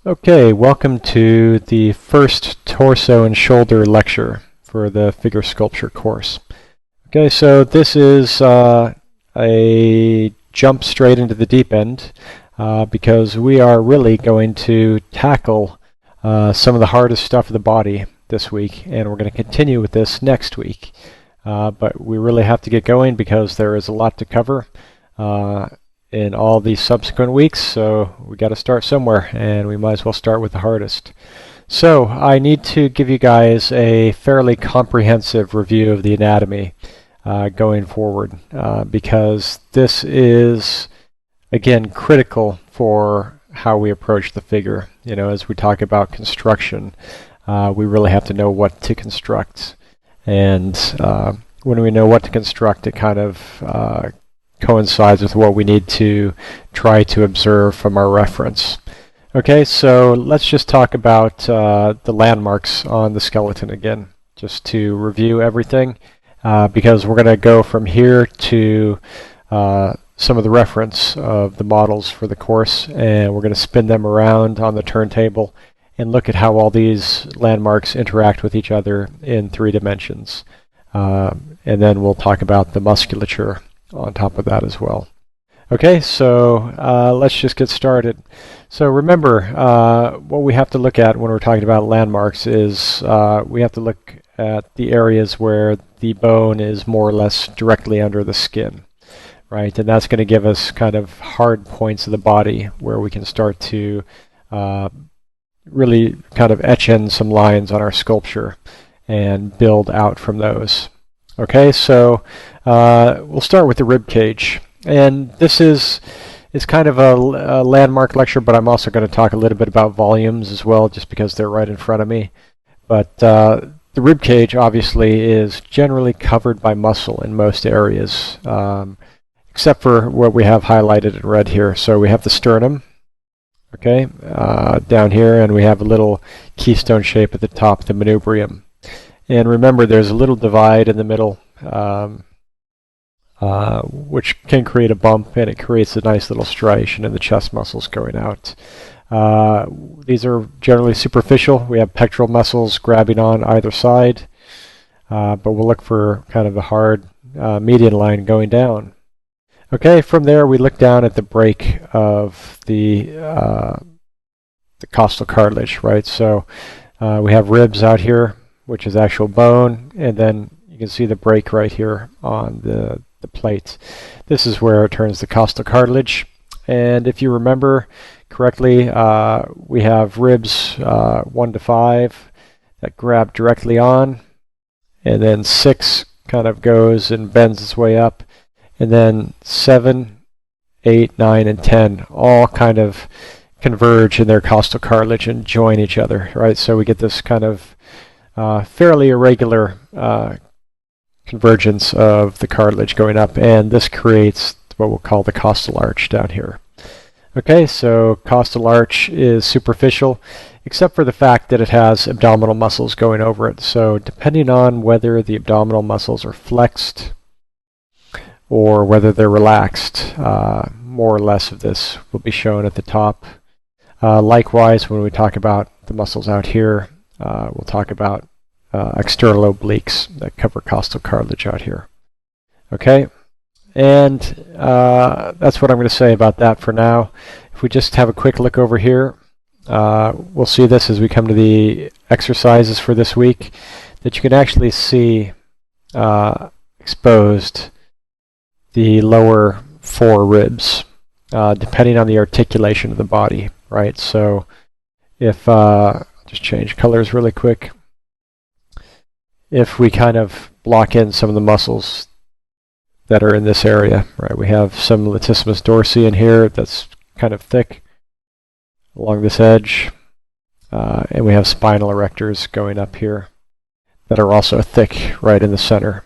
Okay, welcome to the first torso and shoulder lecture for the figure sculpture course. Okay, so this is a jump straight into the deep end because we are really going to tackle some of the hardest stuff of the body this week, and we're going to continue with this next week. But we really have to get going because there is a lot to cover in all these subsequent weeks, so we got to start somewhere, and we might as well start with the hardest. So I need to give you guys a fairly comprehensive review of the anatomy going forward because this is, again, critical for how we approach the figure. You know, as we talk about construction, we really have to know what to construct, and when we know what to construct, it kind of coincides with what we need to try to observe from our reference. Okay, so let's just talk about the landmarks on the skeleton again, just to review everything, because we're going to go from here to some of the reference of the models for the course, and we're going to spin them around on the turntable and look at how all these landmarks interact with each other in 3 dimensions. And then we'll talk about the musculature on top of that as well. Okay, so let's just get started. So remember, what we have to look at when we're talking about landmarks is we have to look at the areas where the bone is more or less directly under the skin, right? And that's going to give us kind of hard points of the body where we can start to really kind of etch in some lines on our sculpture and build out from those. Okay, so we'll start with the rib cage, and this is kind of a landmark lecture, but I'm also going to talk a little bit about volumes as well, just because they're right in front of me. But the rib cage obviously is generally covered by muscle in most areas, except for what we have highlighted in red here. So we have the sternum, okay, down here, and we have a little keystone shape at the top, the manubrium. And remember, there's a little divide in the middle, which can create a bump, and it creates a nice little striation in the chest muscles going out. These are generally superficial. We have pectoral muscles grabbing on either side, but we'll look for kind of a hard median line going down. Okay, from there we look down at the break of the costal cartilage, right? So we have ribs out here, which is actual bone, and then you can see the break right here on the plate. This is where it turns the costal cartilage, and if you remember correctly, we have ribs 1 to 5 that grab directly on, and then 6 kind of goes and bends its way up, and then 7, 8, 9, and 10 all kind of converge in their costal cartilage and join each other, right? So we get this kind of fairly irregular convergence of the cartilage going up, and this creates what we'll call the costal arch down here. Okay, so costal arch is superficial, except for the fact that it has abdominal muscles going over it. So depending on whether the abdominal muscles are flexed or whether they're relaxed, more or less of this will be shown at the top. Likewise, when we talk about the muscles out here, we'll talk about external obliques that cover costal cartilage out here. Okay, and that's what I'm going to say about that for now. If we just have a quick look over here, we'll see this as we come to the exercises for this week, that you can actually see exposed the lower 4 ribs, depending on the articulation of the body, right? So if just change colors really quick. If we kind of block in some of the muscles that are in this area, right? We have some latissimus dorsi in here that's kind of thick along this edge, and we have spinal erectors going up here that are also thick right in the center.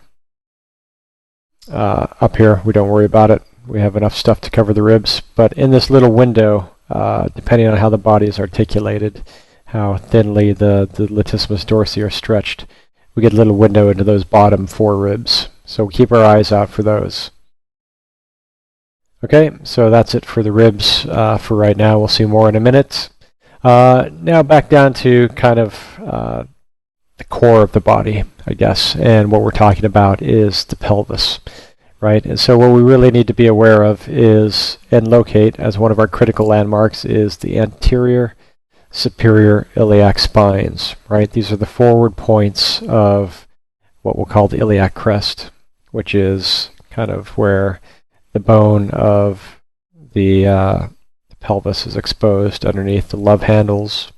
Up here, we don't worry about it. We have enough stuff to cover the ribs, but in this little window, depending on how the body is articulated, how thinly the latissimus dorsi are stretched, we get a little window into those bottom 4 ribs. So we keep our eyes out for those. Okay, so that's it for the ribs for right now. We'll see more in a minute. Now back down to kind of the core of the body, I guess, and what we're talking about is the pelvis, right? And so what we really need to be aware of is, and locate as one of our critical landmarks, is the anterior superior iliac spines, right? These are the forward points of what we'll call the iliac crest, which is kind of where the bone of the pelvis is exposed underneath the love handles,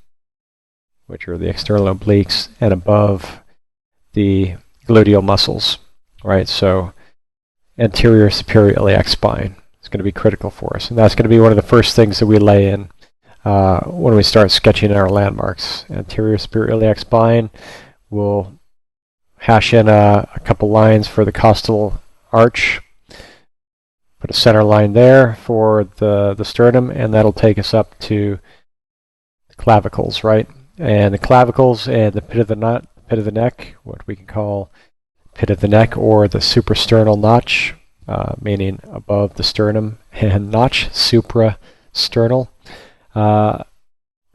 which are the external obliques, and above the gluteal muscles, right? So anterior superior iliac spine is going to be critical for us, and that's going to be one of the first things that we lay in when we start sketching our landmarks. Anterior superior iliac spine, we'll hash in a couple lines for the costal arch, put a center line there for the sternum, and that'll take us up to the clavicles, right? And the clavicles and the pit of the neck, what we can call pit of the neck, or the suprasternal notch, meaning above the sternum, and notch, suprasternal,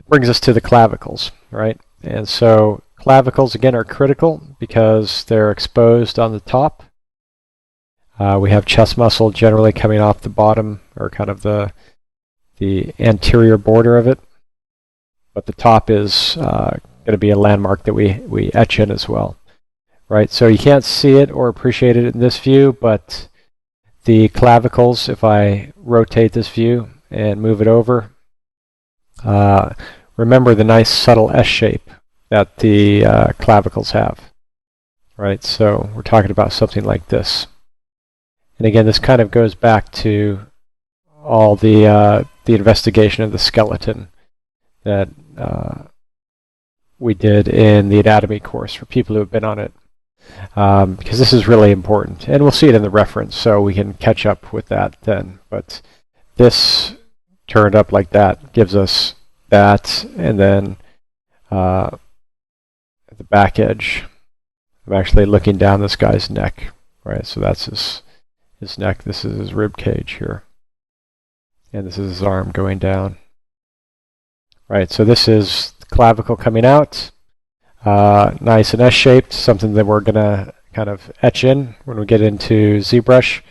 brings us to the clavicles, right? And so clavicles, again, are critical because they're exposed on the top. We have chest muscle generally coming off the bottom, or kind of the anterior border of it. But the top is going to be a landmark that we etch in as well, right? So you can't see it or appreciate it in this view, but the clavicles, if I rotate this view and move it over, remember the nice subtle S shape that the clavicles have, right? So we're talking about something like this. And again, this kind of goes back to all the investigation of the skeleton that we did in the anatomy course for people who have been on it, because this is really important, and we'll see it in the reference, so we can catch up with that then. But this turned up like that gives us that, and then at the back edge, I'm actually looking down this guy's neck, right? So that's his neck. This is his rib cage here, and this is his arm going down. Right, so this is the clavicle coming out, nice and S-shaped, something that we're going to kind of etch in when we get into ZBrush.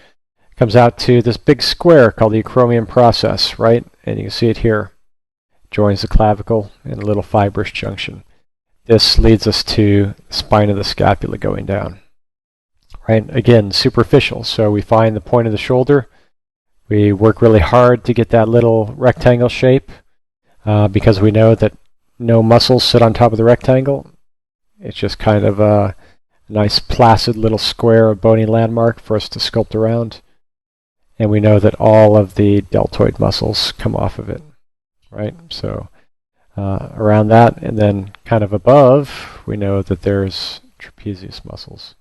Comes out to this big square called the acromion process, right? And you can see it here. Joins the clavicle in a little fibrous junction. This leads us to the spine of the scapula going down. Right, again, superficial. So we find the point of the shoulder. We work really hard to get that little rectangle shape. Because we know that no muscles sit on top of the rectangle. It's just kind of a nice placid little square of bony landmark for us to sculpt around. And we know that all of the deltoid muscles come off of it, right? So around that, and then kind of above, we know that there's trapezius muscles.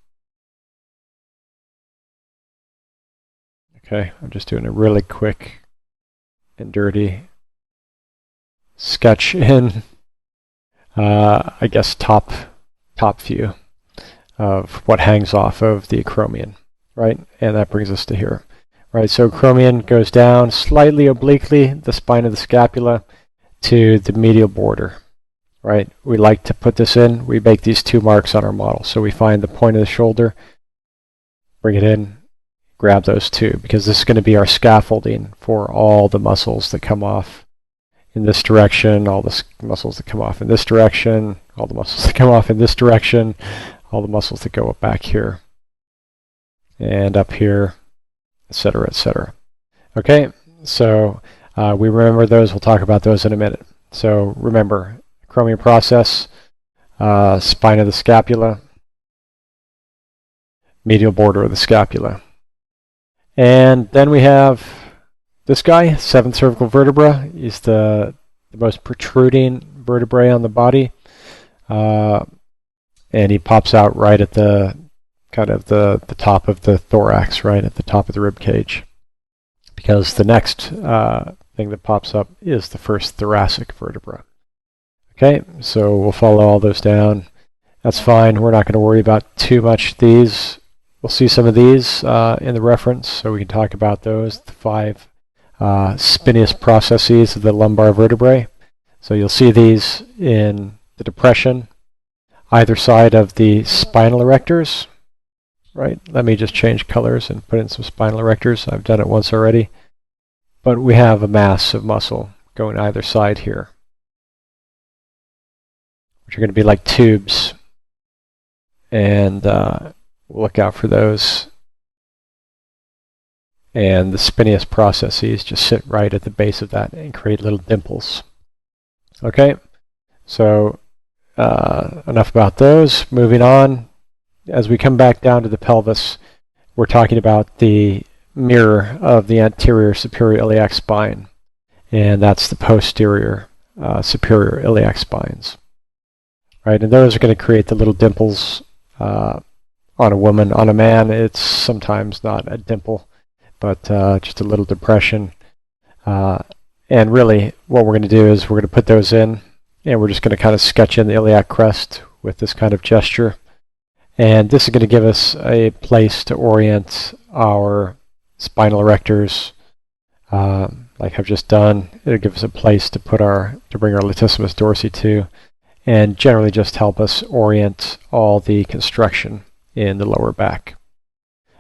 Okay, I'm just doing a really quick and dirty sketch in, I guess, top view of what hangs off of the acromion, right? And that brings us to here, right? So acromion goes down slightly obliquely, the spine of the scapula, to the medial border, right? We like to put this in. We make these two marks on our model. So we find the point of the shoulder, bring it in, grab those two, because this is going to be our scaffolding for all the muscles that come off in this direction, all the muscles that come off in this direction, all the muscles that come off in this direction, all the muscles that go up back here and up here, etc., etc. Okay, so we remember those. We'll talk about those in a minute. So remember, acromion process, spine of the scapula, medial border of the scapula. And then we have this guy, seventh cervical vertebra, is the most protruding vertebrae on the body, and he pops out right at the kind of the top of the thorax, right at the top of the rib cage, because the next thing that pops up is the first thoracic vertebra. Okay, so we'll follow all those down. That's fine. We're not going to worry about too much these. We'll see some of these in the reference, so we can talk about those, the 5 spinous processes of the lumbar vertebrae. So you'll see these in the depression, either side of the spinal erectors. Right, let me just change colors and put in some spinal erectors. I've done it once already. But we have a mass of muscle going either side here, which are going to be like tubes. And we'll look out for those. And the spineus processes just sit right at the base of that and create little dimples. Okay, so enough about those. Moving on. As we come back down to the pelvis, we're talking about the mirror of the anterior superior iliac spine, and that's the posterior superior iliac spines. Right, and those are going to create the little dimples on a woman. On a man, it's sometimes not a dimple, but just a little depression. And really, what we're going to do is we're going to put those in, and we're just going to kind of sketch in the iliac crest with this kind of gesture. And this is going to give us a place to orient our spinal erectors, like I've just done. It'll give us a place to bring our latissimus dorsi to, and generally just help us orient all the construction in the lower back.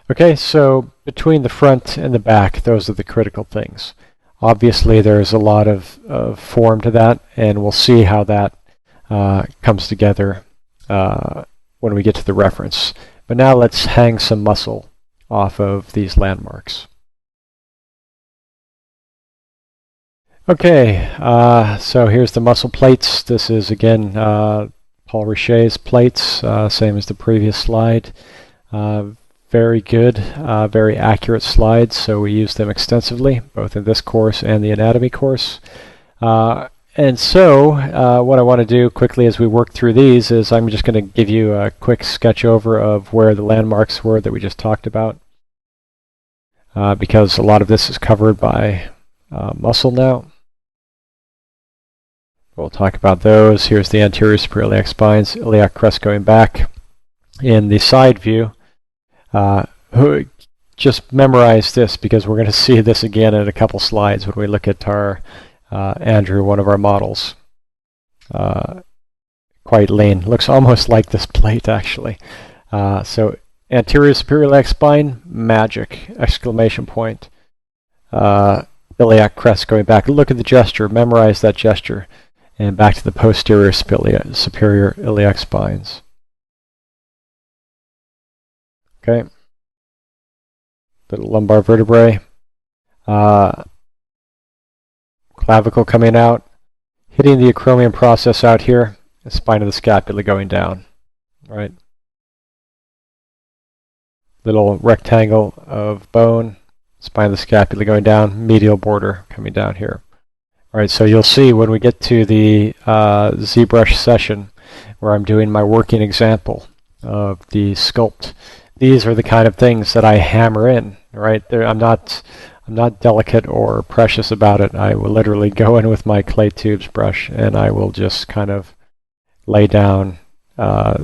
Okay, so between the front and the back, those are the critical things. Obviously, there's a lot of form to that, and we'll see how that comes together when we get to the reference. But now let's hang some muscle off of these landmarks. Okay, so here's the muscle plates. This is again Paul Richet's plates, same as the previous slide. Very good, very accurate slides, so we use them extensively, both in this course and the anatomy course. And so what I want to do quickly as we work through these is I'm just going to give you a quick sketch over of where the landmarks were that we just talked about, because a lot of this is covered by muscle now. We'll talk about those. Here's the anterior superior iliac spines, iliac crest going back. In the side view, just memorize this because we're going to see this again in a couple slides when we look at our Andrew, one of our models. Quite lean. Looks almost like this plate, actually. So anterior superior iliac spine, magic! Exclamation point. Iliac crest going back. Look at the gesture. Memorize that gesture. And back to the posterior superior iliac spines. Okay. Little lumbar vertebrae. Clavicle coming out, hitting the acromion process out here, the spine of the scapula going down, right? Little rectangle of bone, spine of the scapula going down, medial border coming down here. All right, so you'll see when we get to the ZBrush session where I'm doing my working example of the sculpt, these are the kind of things that I hammer in, right? I'm not delicate or precious about it. I will literally go in with my clay tubes brush and I will just kind of lay down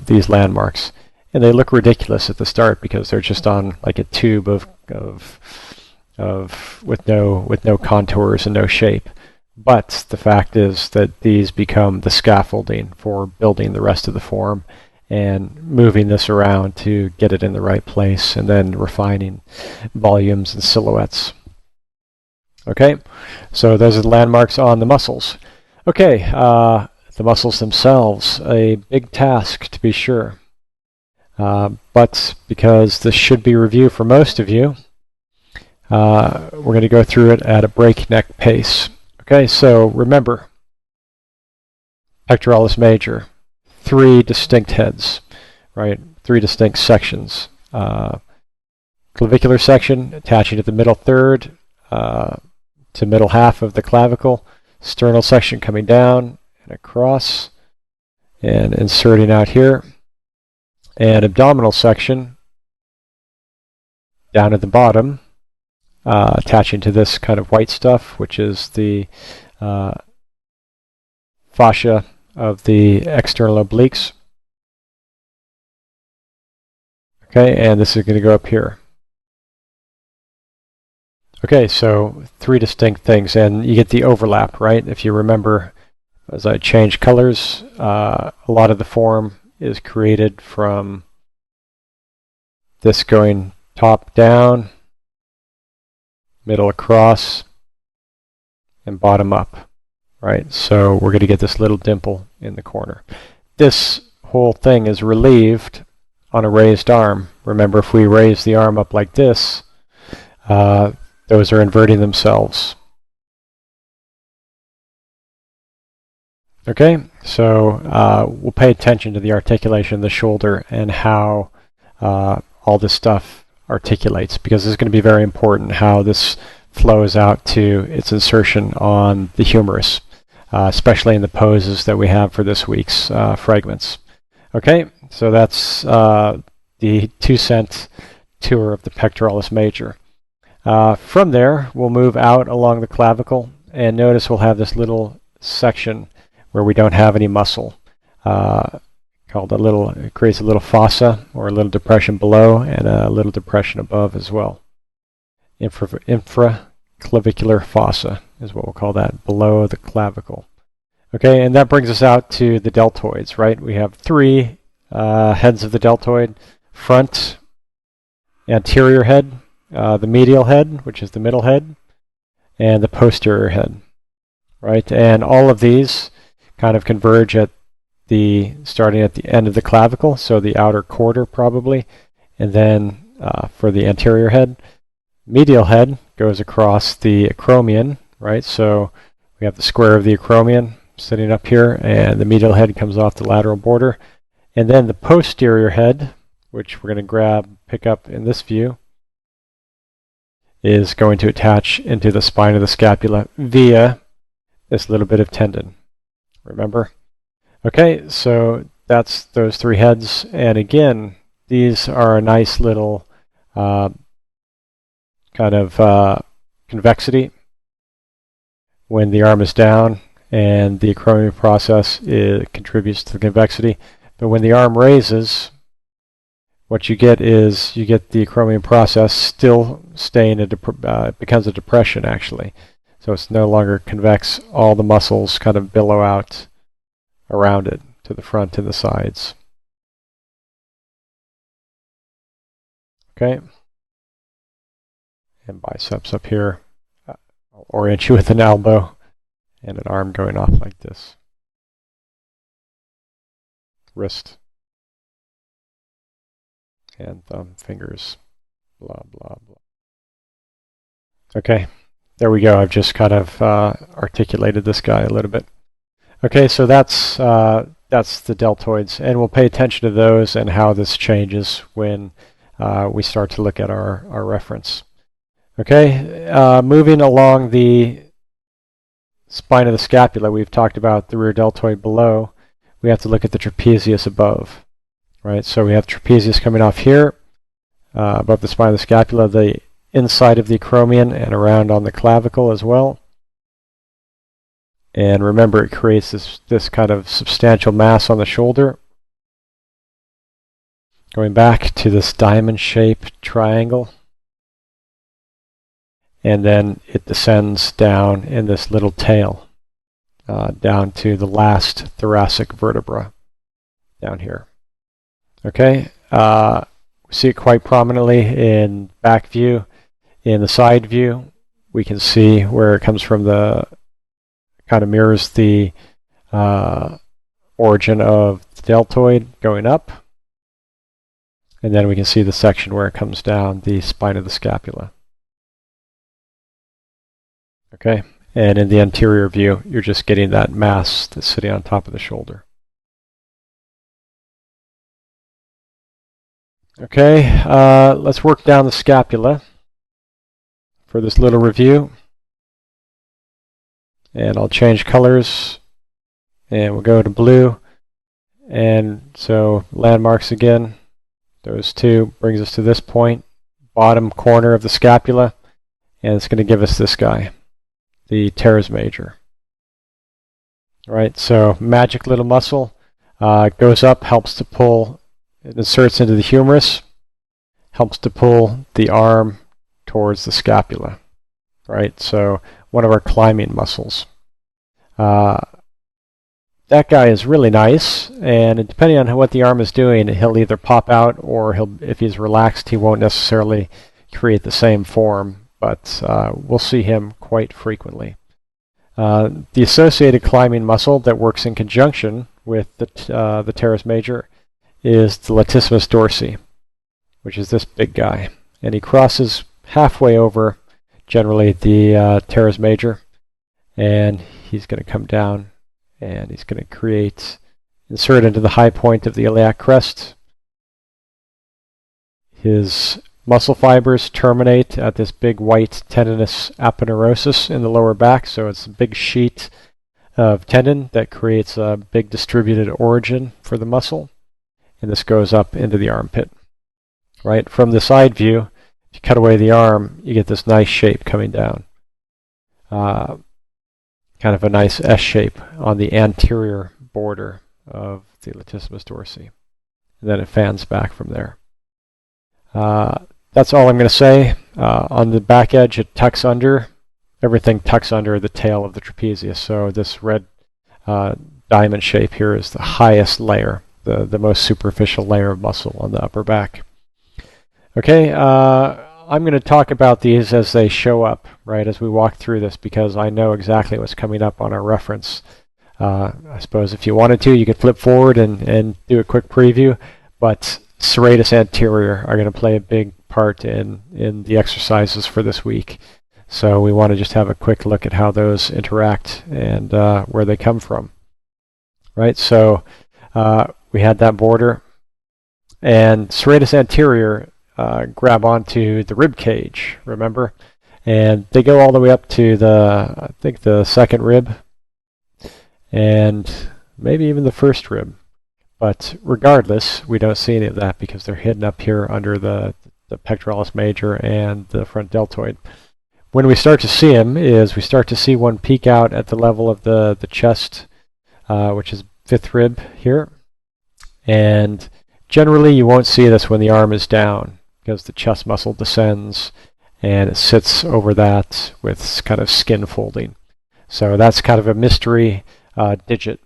these landmarks. And they look ridiculous at the start because they're just on like a tube with no contours and no shape. But the fact is that these become the scaffolding for building the rest of the form and moving this around to get it in the right place and then refining volumes and silhouettes. Okay, so those are the landmarks on the muscles. Okay, the muscles themselves, a big task to be sure. But because this should be review for most of you, we're going to go through it at a breakneck pace. Okay, so remember, pectoralis major, 3 distinct heads, right? 3 distinct sections. Clavicular section attaching to the middle third, to middle half of the clavicle, sternal section coming down and across and inserting out here, and abdominal section down at the bottom, attaching to this kind of white stuff, which is the fascia of the external obliques. Okay, and this is going to go up here. Okay, so 3 distinct things, and you get the overlap, right? If you remember As I change colors, a lot of the form is created from this going top down, middle across, and bottom up, right? So we're going to get this little dimple in the corner. This whole thing is relieved on a raised arm. Remember, if we raise the arm up like this, those are inverting themselves. Okay, so we'll pay attention to the articulation of the shoulder and how all this stuff articulates, because this is going to be very important how this flows out to its insertion on the humerus, especially in the poses that we have for this week's fragments. Okay, so that's the 2-cent tour of the pectoralis major. From there, we'll move out along the clavicle, and notice we'll have this little section where we don't have any muscle, called it creates a little fossa, or a little depression below, and a little depression above as well. Infraclavicular fossa is what we'll call that, below the clavicle. Okay, and that brings us out to the deltoids, right? We have 3 heads of the deltoid: front, anterior head, the medial head, which is the middle head, and the posterior head, right? And all of these kind of converge starting at the end of the clavicle, so the outer quarter probably, and then for the anterior head, medial head goes across the acromion, right? So we have the square of the acromion sitting up here, and the medial head comes off the lateral border, and then the posterior head, which we're going to pick up in this view, is going to attach into the spine of the scapula via this little bit of tendon. Remember? Okay, so that's those 3 heads, and again, these are a nice little kind of convexity when the arm is down, and the acromion process contributes to the convexity. But when the arm raises, what you get is you get the acromion process still staying it becomes a depression actually. So it's no longer convex. All the muscles kind of billow out around it to the front and the sides. Okay. And biceps up here. I'll orient you with an elbow and an arm going off like this. Wrist. And thumb, fingers, blah, blah, blah. Okay, there we go. I've just kind of articulated this guy a little bit. Okay, so that's the deltoids, and we'll pay attention to those and how this changes when we start to look at our reference. Okay, moving along the spine of the scapula, we've talked about the rear deltoid below. We have to look at the trapezius above. Right, so we have trapezius coming off here, above the spine of the scapula, the inside of the acromion, and around on the clavicle as well. And remember, it creates this kind of substantial mass on the shoulder. Going back to this diamond-shaped triangle. And then it descends down in this little tail, down to the last thoracic vertebra down here. Okay, we see it quite prominently in back view. In the side view, we can see where it comes from, kind of mirrors the origin of the deltoid going up. And then we can see the section where it comes down the spine of the scapula. Okay, and in the anterior view, you're just getting that mass that's sitting on top of the shoulder. Okay, let's work down the scapula for this little review. And I'll change colors, and we'll go to blue. And so landmarks again, those 2 brings us to this point, bottom corner of the scapula, and it's going to give us this guy, the teres major. All right, so magic little muscle, goes up, helps to pull. It inserts into the humerus, helps to pull the arm towards the scapula, right? So one of our climbing muscles. that guy is really nice, and depending on what the arm is doing, he'll either pop out, or if he's relaxed, he won't necessarily create the same form, but we'll see him quite frequently. The associated climbing muscle that works in conjunction with the teres major is the latissimus dorsi, which is this big guy, and he crosses halfway over generally the teres major, and he's going to come down and he's going to insert into the high point of the iliac crest. His muscle fibers terminate at this big white tendinous aponeurosis in the lower back, so it's a big sheet of tendon that creates a big distributed origin for the muscle, and this goes up into the armpit. Right from the side view, if you cut away the arm, you get this nice shape coming down. Kind of a nice S shape on the anterior border of the latissimus dorsi. And then it fans back from there. That's all I'm going to say. On the back edge, it tucks under. Everything tucks under the tail of the trapezius. So this red diamond shape here is the highest layer, the most superficial layer of muscle on the upper back. Okay, I'm going to talk about these as they show up, right, as we walk through this, because I know exactly what's coming up on our reference. I suppose if you wanted to, you could flip forward and do a quick preview, but serratus anterior are going to play a big part in the exercises for this week. So we want to just have a quick look at how those interact and where they come from. Right, so we had that border, and serratus anterior grab onto the rib cage, remember? And they go all the way up to I think the second rib, and maybe even the first rib. But regardless, we don't see any of that because they're hidden up here under the pectoralis major and the front deltoid. When we start to see them is we start to see one peek out at the level of the chest, which is fifth rib here. And generally you won't see this when the arm is down, because the chest muscle descends and it sits over that with kind of skin folding. So that's kind of a mystery digit,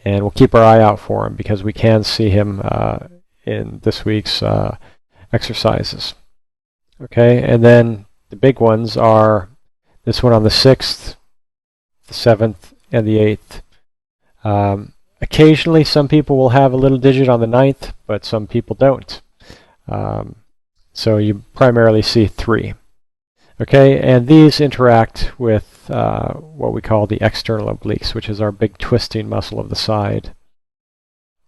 and we'll keep our eye out for him because we can see him in this week's exercises. Okay, and then the big ones are this one on the 6th, the 7th, and the 8th. Occasionally some people will have a little digit on the 9th, but some people don't. So you primarily see 3. Okay, and these interact with what we call the external obliques, which is our big twisting muscle of the side.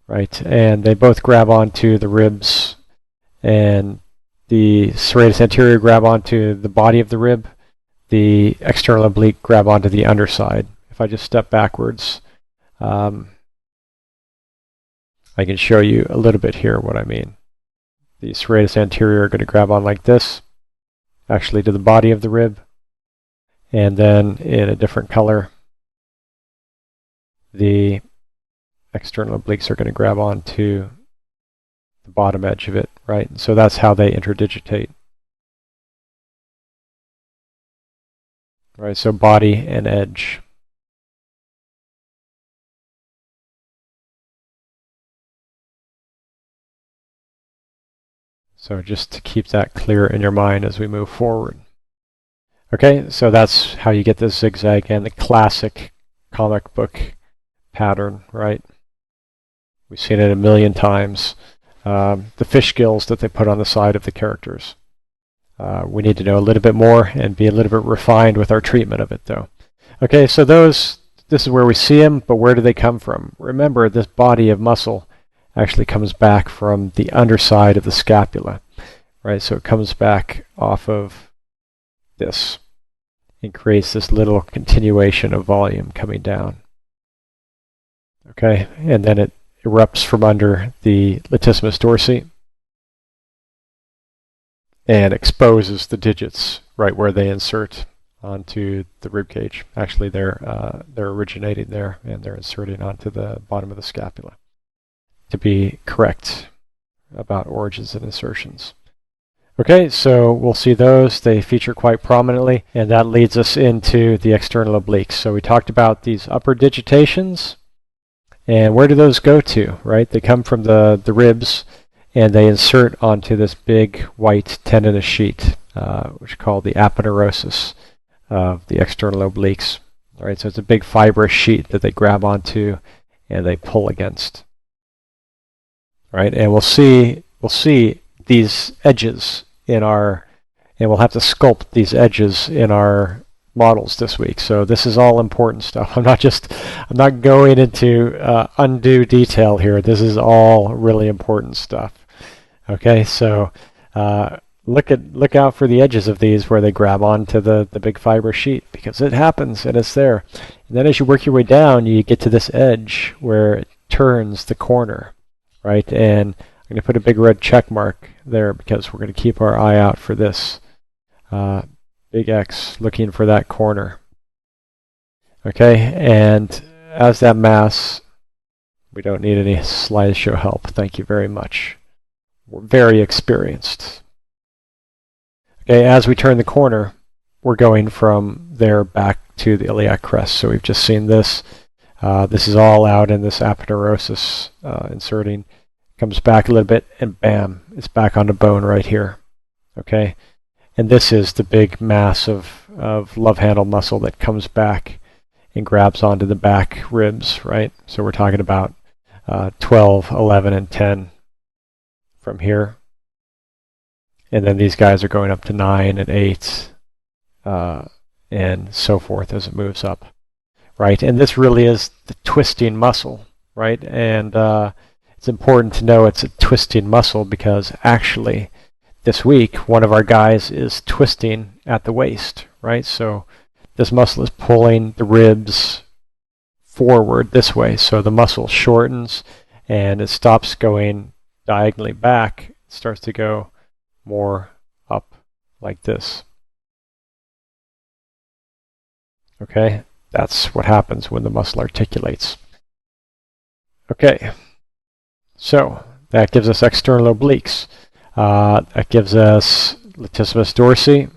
Right, and they both grab onto the ribs, and the serratus anterior grab onto the body of the rib. The external oblique grab onto the underside. If I just step backwards, I can show you a little bit here what I mean. The serratus anterior are going to grab on like this, actually to the body of the rib, and then in a different color, the external obliques are going to grab onto the bottom edge of it, right? So that's how they interdigitate. Right, so body and edge. So just to keep that clear in your mind as we move forward. Okay, so that's how you get this zigzag and the classic comic book pattern, right? We've seen it a million times. The fish gills that they put on the side of the characters. We need to know a little bit more and be a little bit refined with our treatment of it, though. Okay, so this is where we see them, but where do they come from? Remember, this body of muscle actually comes back from the underside of the scapula, right? So it comes back off of this and creates this little continuation of volume coming down. Okay, and then it erupts from under the latissimus dorsi and exposes the digits right where they insert onto the rib cage. Actually, they're originating there and they're inserting onto the bottom of the scapula, to be correct about origins and insertions. Okay, so we'll see those. They feature quite prominently, and that leads us into the external obliques. So we talked about these upper digitations, And where do those go to, right? They come from the ribs, and they insert onto this big white tendinous sheet, which is called the aponeurosis of the external obliques. All right, so it's a big fibrous sheet that they grab onto and they pull against. All right, and we'll see these edges in our, and we'll have to sculpt these edges in our models this week. So this is all important stuff. I'm not going into undue detail here. This is all really important stuff. Okay, so look out for the edges of these where they grab onto the big fiber sheet, because it happens and it's there. And then as you work your way down, you get to this edge where it turns the corner, right? And I'm going to put a big red check mark there because we're going to keep our eye out for this big X, looking for that corner. Okay, and as that mass, we don't need any slideshow help. Thank you very much. We're very experienced. Okay, as we turn the corner, we're going from there back to the iliac crest. So we've just seen this. This is all out in this aponeurosis inserting. Comes back a little bit, and bam, it's back on the bone right here. Okay, and this is the big mass of love handle muscle that comes back and grabs onto the back ribs, right? So we're talking about 12, 11, and 10 from here. And then these guys are going up to 9 and 8 and so forth as it moves up, right? And this really is the twisting muscle, right? And it's important to know it's a twisting muscle because actually this week one of our guys is twisting at the waist, right? So this muscle is pulling the ribs forward this way. So the muscle shortens and it stops going diagonally back. It starts to go more up like this. Okay, that's what happens when the muscle articulates. Okay, so that gives us external obliques. That gives us latissimus dorsi.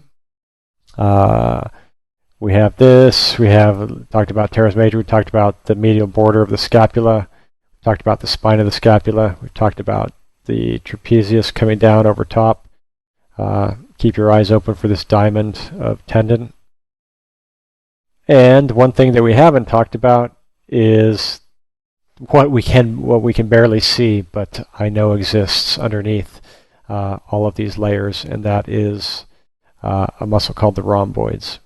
We have this. We have talked about teres major. We talked about the medial border of the scapula. We talked about the spine of the scapula. We talked about the trapezius coming down over top. Keep your eyes open for this diamond of tendon. And one thing that we haven't talked about is what we can barely see, but I know exists underneath all of these layers, and that is a muscle called the rhomboids.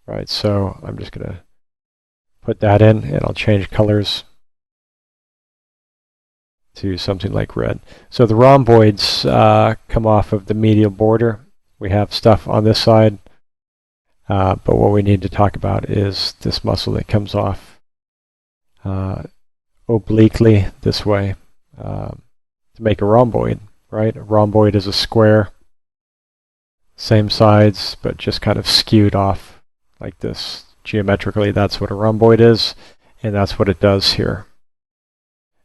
Right, so I'm just going to put that in, and I'll change colors to something like red. So the rhomboids come off of the medial border. We have stuff on this side, but what we need to talk about is this muscle that comes off obliquely this way to make a rhomboid, right? A rhomboid is a square, same sides, but just kind of skewed off like this. Geometrically, that's what a rhomboid is, and that's what it does here,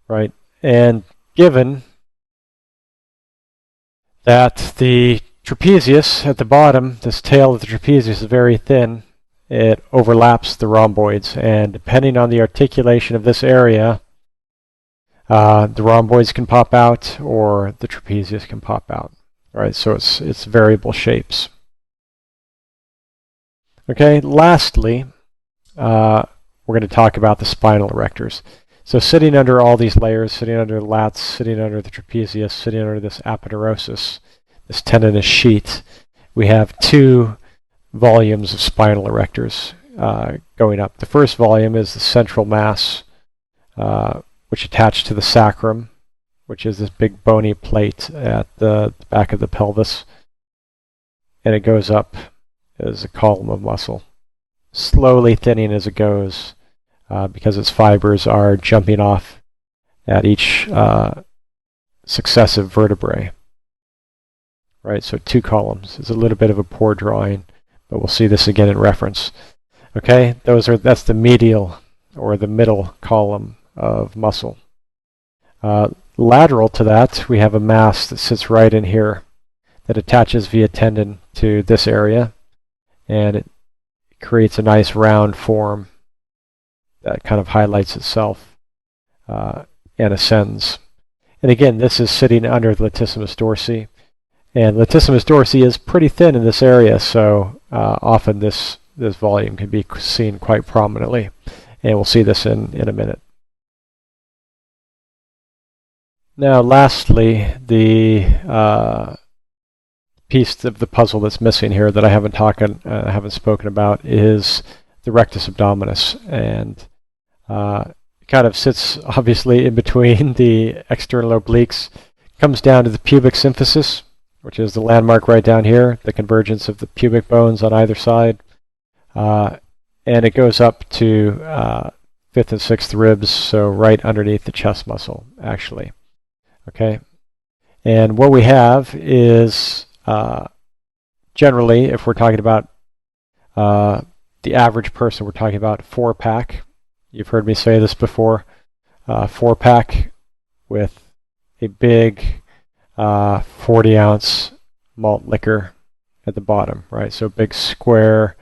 right? And given that the trapezius at the bottom, this tail of the trapezius is very thin, it overlaps the rhomboids, and depending on the articulation of this area, the rhomboids can pop out or the trapezius can pop out. All right, so it's variable shapes. Okay, lastly, we're going to talk about the spinal erectors. So sitting under all these layers, sitting under the lats, sitting under the trapezius, sitting under this aponeurosis, this tendinous sheet, we have two volumes of spinal erectors going up. The first volume is the central mass, which attached to the sacrum, which is this big bony plate at the back of the pelvis, and it goes up as a column of muscle, slowly thinning as it goes because its fibers are jumping off at each successive vertebrae. Right, so two columns. It's a little bit of a poor drawing, but we'll see this again in reference. Okay, that's the medial or the middle column of muscle. Lateral to that, we have a mass that sits right in here that attaches via tendon to this area, and it creates a nice round form that kind of highlights itself and ascends. And again, this is sitting under the latissimus dorsi. And latissimus dorsi is pretty thin in this area, so often this volume can be seen quite prominently. And we'll see this in a minute. Now, lastly, the piece of the puzzle that's missing here that I haven't spoken about is the rectus abdominis, and it kind of sits obviously in between the external obliques. Comes down to the pubic symphysis, which is the landmark right down here, the convergence of the pubic bones on either side, and it goes up to 5th and 6th ribs, so right underneath the chest muscle, actually. Okay, and what we have is generally, if we're talking about the average person, we're talking about 4-pack. You've heard me say this before. 4-pack with a big 40-ounce malt liquor at the bottom, right? So big square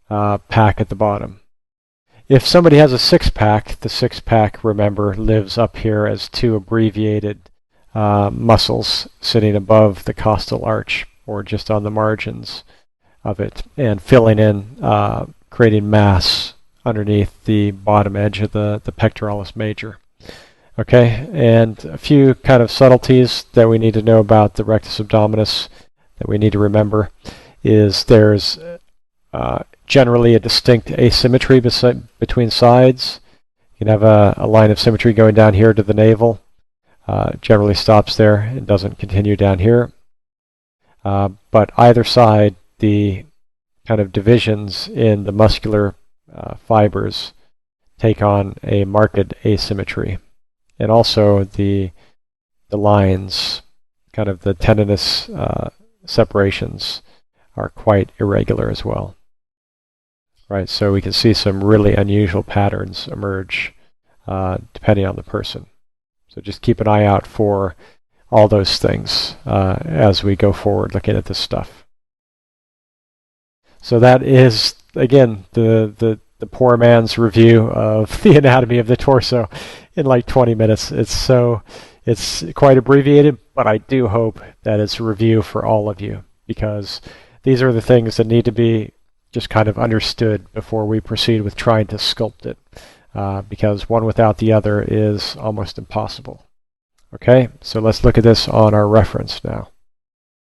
pack at the bottom. If somebody has a 6-pack, the 6-pack, remember, lives up here as 2 abbreviated muscles sitting above the costal arch or just on the margins of it and filling in, creating mass underneath the bottom edge of the pectoralis major. Okay, and a few kind of subtleties that we need to know about the rectus abdominis that we need to remember is there's generally a distinct asymmetry between sides. You can have a line of symmetry going down here to the navel. Generally stops there and doesn't continue down here. But either side, the kind of divisions in the muscular fibers take on a marked asymmetry. And also the lines, kind of the tendinous separations, are quite irregular as well. Right, so we can see some really unusual patterns emerge depending on the person. So just keep an eye out for all those things as we go forward looking at this stuff. So that is, again, the poor man's review of the anatomy of the torso in like 20 minutes. It's quite abbreviated, but I do hope that it's a review for all of you, because these are the things that need to be just kind of understood before we proceed with trying to sculpt it, because one without the other is almost impossible. Okay, so let's look at this on our reference now.